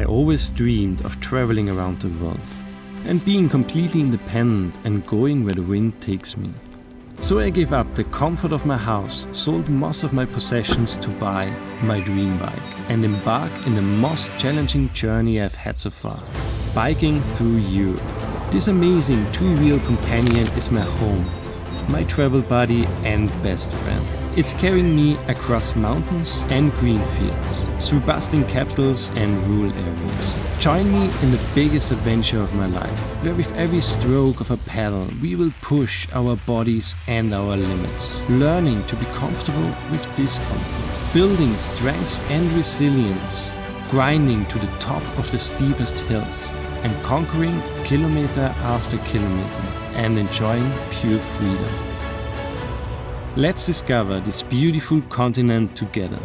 always dreamed of traveling around the world and being completely independent and going where the wind takes me. So I gave up the comfort of my house, sold most of my possessions to buy my dream bike and embark in the most challenging journey I've had so far, biking through Europe. This amazing two-wheel companion is my home, my travel buddy and best friend. It's carrying me across mountains and green fields, through bustling capitals and rural areas. Join me in the biggest adventure of my life, where with every stroke of a pedal we will push our bodies and our limits, learning to be comfortable with discomfort, building strength and resilience, grinding to the top of the steepest hills, and conquering kilometer after kilometer, and enjoying pure freedom. Let's discover this beautiful continent together.